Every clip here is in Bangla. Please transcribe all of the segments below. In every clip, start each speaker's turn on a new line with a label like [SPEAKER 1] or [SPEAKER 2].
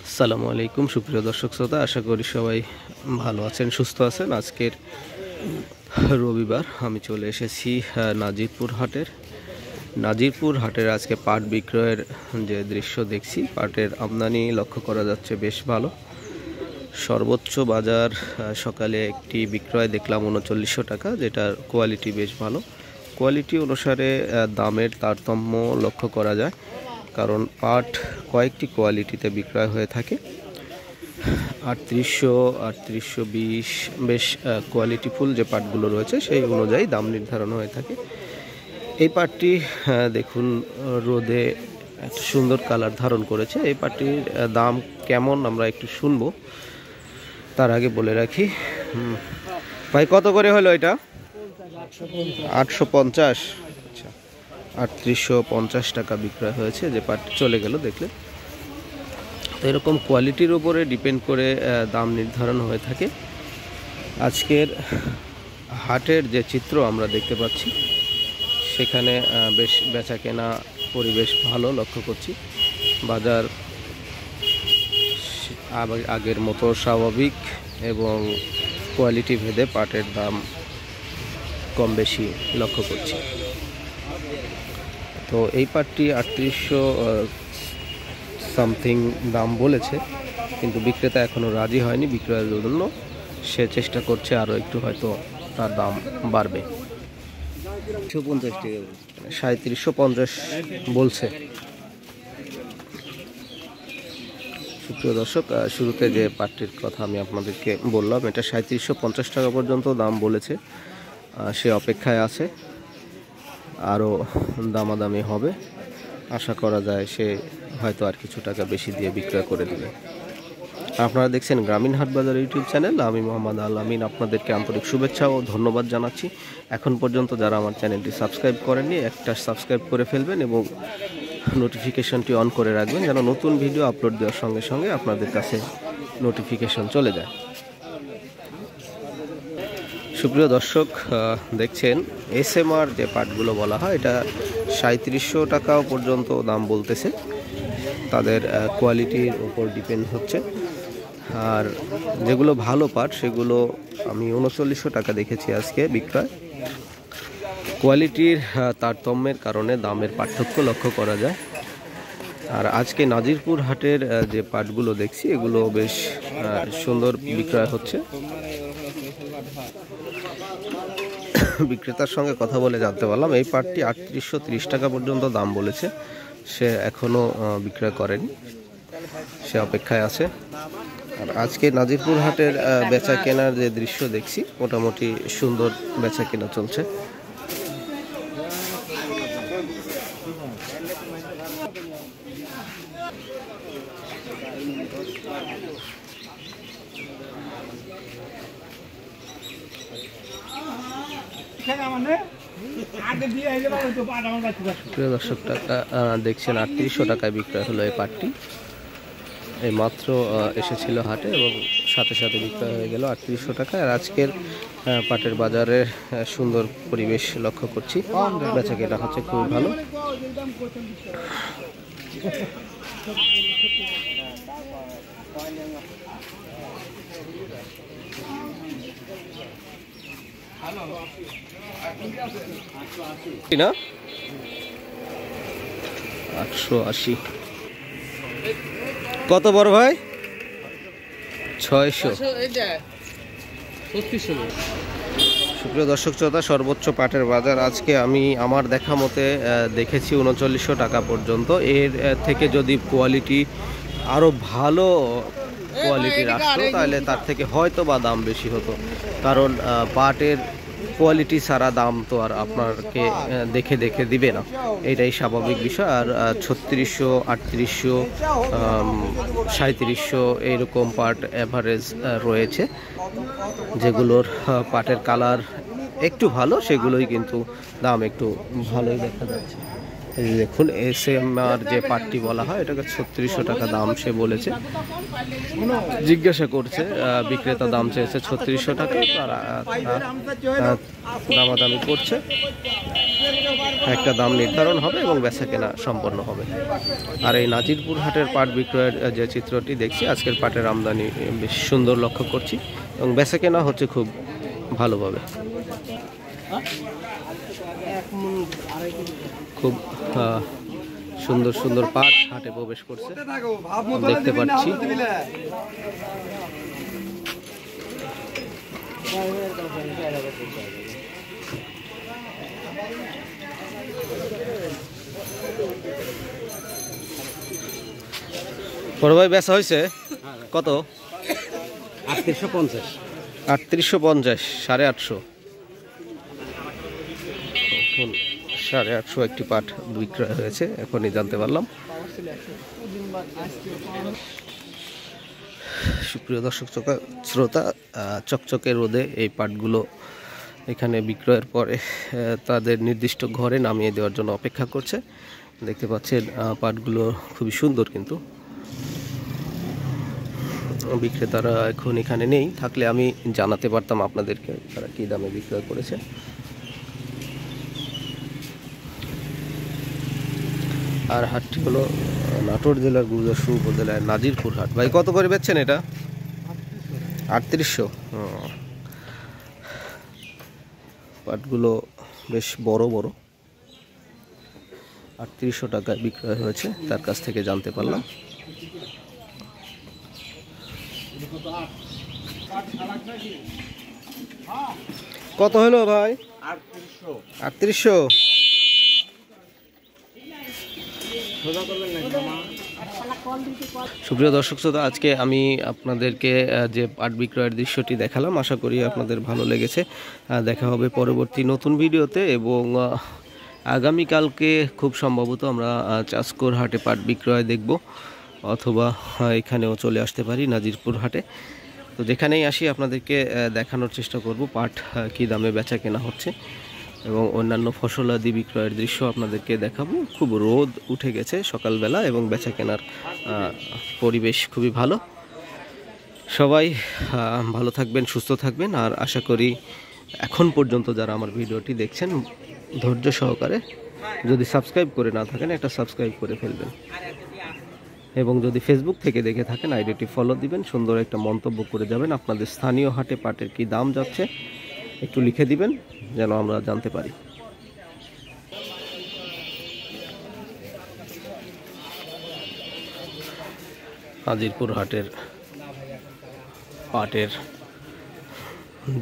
[SPEAKER 1] আসসালামু আলাইকুম সুপ্রিয় দর্শক শ্রোতা, আশা করি সবাই ভালো আছেন, সুস্থ আছেন। আজকের রবিবার আমি চলে এসেছি নাজিরপুর হাটের আজকে পাট বিক্রয়ের যে দৃশ্য দেখছি, পাটের আমদানি লক্ষ্য করা যাচ্ছে বেশ ভালো। সর্বোচ্চ বাজার সকালে একটি বিক্রয় দেখলাম 3900 টাকা, যেটার কোয়ালিটি বেশ ভালো। কোয়ালিটি অনুসারে দামের তারতম্য লক্ষ্য করা যায়, কারণ পাট কয়েকটি কোয়ালিটিতে বিক্রয় হয়ে থাকে। 3800, 3820 বেশ কোয়ালিটিফুল যে পাটগুলো রয়েছে সেই অনুযায়ী দাম নির্ধারণ হয়ে থাকে। এই পাটটি দেখুন রোদে একটা সুন্দর কালার ধারণ করেছে। এই পাটটির দাম কেমন আমরা একটু শুনবো, তার আগে বলে রাখি। ভাই কত করে হলো এটা? 850। আচ্ছা, 3850 টাকা বিক্রয় হয়েছে। যে পাটটি চলে গেল দেখলে। তো এরকম কোয়ালিটির উপরে ডিপেন্ড করে দাম নির্ধারণ হয়ে থাকে। আজকের হাটের যে চিত্র আমরা দেখতে পাচ্ছি, সেখানে বেশ বেচা কেনা পরিবেশ ভালো লক্ষ্য করছি। বাজার আগের মতো স্বাভাবিক এবং কোয়ালিটি ভেদে পাটের দাম কম বেশি লক্ষ্য করছি। তো এই পাটটি 3800 সামথিং দাম বলেছে, কিন্তু বিক্রেতা এখনও রাজি হয়নি বিক্রয়ের জন্য। সে চেষ্টা করছে আরও একটু, হয়তো তার দাম বাড়বে। 3750 বলছে। সুপ্রিয় দর্শক, শুরুতে যে পাটটির কথা আমি আপনাদেরকে বললাম, এটা 3750 টাকা পর্যন্ত দাম বলেছে। সে অপেক্ষায় আছে, আরও দামাদামি হবে। আশা করা যায় সে হয়তো আর কিছু টাকা বেশি দিয়ে বিক্রয় করে দেবে। আপনারা দেখছেন গ্রামীণ হাট বাজার ইউটিউব চ্যানেল। আমি মোহাম্মদ আল আমিন আপনাদেরকে আন্তরিক শুভেচ্ছা ও ধন্যবাদ জানাচ্ছি। এখন পর্যন্ত যারা আমার চ্যানেলটি সাবস্ক্রাইব করেননি, একটা সাবস্ক্রাইব করে ফেলবেন এবং নোটিফিকেশনটি অন করে রাখবেন, যেন নতুন ভিডিও আপলোড দেওয়ার সঙ্গে সঙ্গে আপনাদের কাছে নোটিফিকেশন চলে যায়। সুপ্রিয় দর্শক, দেখছেন SMR যে পাটগুলো বলা হয়, এটা 3700 টাকাও পর্যন্ত দাম বলতেছে। তাদের কোয়ালিটির উপর ডিপেন্ড হচ্ছে। আর যেগুলো ভালো পাট সেগুলো আমি 3900 টাকা দেখেছি আজকে বিক্রয়। কোয়ালিটির তারতম্যের কারণে দামের পার্থক্য লক্ষ্য করা যায়। আর আজকে নাজিরপুর হাটের যে পাটগুলো দেখছি, এগুলো বেশ সুন্দর বিক্রয় হচ্ছে। বিক্রেতার সঙ্গে কথা বলে জানতে পারলাম এই পাটটি 3830 টাকা পর্যন্ত দাম বলেছে। সে এখনও বিক্রয় করেনি, সে অপেক্ষায় আছে। আর আজকে নাজিরপুর হাটের বেচা কেনার যে দৃশ্য দেখছি, মোটামুটি সুন্দর বেচা কেনা চলছে। প্রিয় দর্শক, টাকা দেখছেন 3800 টাকায় বিক্রয় হলো এই পাটটি। এই মাত্র এসেছিল হাটে এবং সাথে সাথে বিক্রয় হয়ে গেল 3800 টাকায়। আর আজকের পাটের বাজারের সুন্দর পরিবেশ লক্ষ্য করছি, বেচা কেনা হচ্ছে খুবই ভালো। না 880 কত বড় ভাই? 600। সুপ্রিয় দর্শক শ্রোতা, সর্বোচ্চ পাটের বাজার আজকে আমি আমার দেখা মতে দেখেছি 3900 টাকা পর্যন্ত। এর থেকে যদি কোয়ালিটি আরও ভালো কোয়ালিটির আসতো, তাহলে তার থেকে হয়তো বা দাম বেশি হতো। কারণ পাটের কোয়ালিটি ছাড়া দাম তো আর আপনাকে দেখে দেখে দিবে না, এটাই স্বাভাবিক বিষয়। আর 3600, 3800, 3700 এইরকম পাট অ্যাভারেজ রয়েছে। যেগুলোর পাটের কালার একটু ভালো, সেগুলোই কিন্তু দাম একটু ভালোই দেখা যাচ্ছে। এই দেখুন SMR যে পাটটি বলা হয়, এটাকে 3600 টাকা দাম সে বলেছে। জিজ্ঞাসা করছে, বিক্রেতা দাম চেয়েছে 3600 টাকা, তারা দামাদামি করছে। একটা দাম নির্ধারণ হবে এবং বেচাকেনা সম্পন্ন হবে। আর এই নাজিরপুর হাটের পাট বিক্রয়ের যে চিত্রটি দেখছি, আজকের পাটের আমদানি বেশ সুন্দর লক্ষ্য করছি এবং বেচাকেনা হচ্ছে খুব ভালোভাবে। খুব সুন্দর সুন্দর পাট হাটে প্রবেশ করছে দেখতে পাচ্ছি। বড় ভাই বেচা হয়েছে কত?
[SPEAKER 2] 3850।
[SPEAKER 1] 3850, 850। 850 একটি পাট বিক্রয় হয়েছে, এখনই জানতে পারলাম। সুপ্রিয় দর্শক শ্রোতা, চকচকে রোদে এই পাটগুলো এখানে বিক্রয়ের পরে তাদের নির্দিষ্ট ঘরে নামিয়ে দেওয়ার জন্য অপেক্ষা করছে। দেখতে পাচ্ছেন পাটগুলো খুবই সুন্দর, কিন্তু বিক্রেতারা এখন এখানে নেই, থাকলে আমি জানাতে পারতাম আপনাদেরকে তারা কী দামে বিক্রয় করেছে। আর হাটটি হলো নাটোর জেলার গুরুদাসপুর উপজেলার নাজিরপুর হাট। ভাই কত করে বেচছেন এটা? 3800। পাটগুলো বেশ বড় বড়। 3800 টাকায় বিক্রয় হয়েছে, তার কাছ থেকে জানতে পারলাম। কত হলো ভাই? 3800। সুপ্রিয় দর্শক শ্রোতা, আজকে আমি আপনাদেরকে যে পাট বিক্রয়ের দৃশ্যটি দেখালাম, আশা করি আপনাদের ভালো লেগেছে। দেখা হবে পরবর্তী নতুন ভিডিওতে, এবং আগামীকালকে খুব সম্ভবত আমরা চাষকোর হাটে পাট বিক্রয় দেখব, অথবা এখানেও চলে আসতে পারি নাজিরপুর হাটে। তো যেখানেই আসি আপনাদেরকে দেখানোর চেষ্টা করব পাট কী দামে বেচা কেনা হচ্ছে, এবং অন্যান্য ফসলাদি বিক্রয়ের দৃশ্য আপনাদেরকে দেখাবো। খুব রোদ উঠে গেছে সকালবেলা, এবং বেচা কেনার পরিবেশ খুবই ভালো। সবাই ভালো থাকবেন, সুস্থ থাকবেন। আর আশা করি এখন পর্যন্ত যারা আমার ভিডিওটি দেখছেন ধৈর্য সহকারে, যদি সাবস্ক্রাইব করে না থাকেন একটা সাবস্ক্রাইব করে ফেলবেন, এবং যদি ফেসবুক থেকে দেখে থাকেন আইডিটি ফলো দিবেন, সুন্দর একটা মন্তব্য করে যাবেন। আপনাদের স্থানীয় হাটে পাটের কি দাম যাচ্ছে একটু লিখে দিবেন, যেন আমরা জানতে পারি। নাজিরপুর হাটের পাটের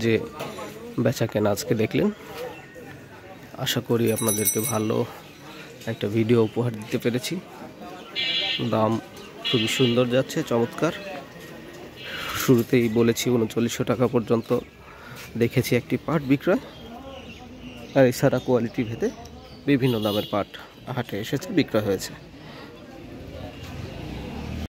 [SPEAKER 1] যে বেচা কেনা আজকে দেখলেন, আশা করি আপনাদেরকে ভালো একটা ভিডিও উপহার দিতে পেরেছি। দাম খুবই সুন্দর যাচ্ছে, চমৎকার। শুরুতেই বলেছি 3900 টাকা পর্যন্ত দেখেছি একটি পাট বিক্রয়, আর এছাড়া কোয়ালিটি ভেদে বিভিন্ন দামের পাট হাটে এসেছে, বিক্রয় হয়েছে।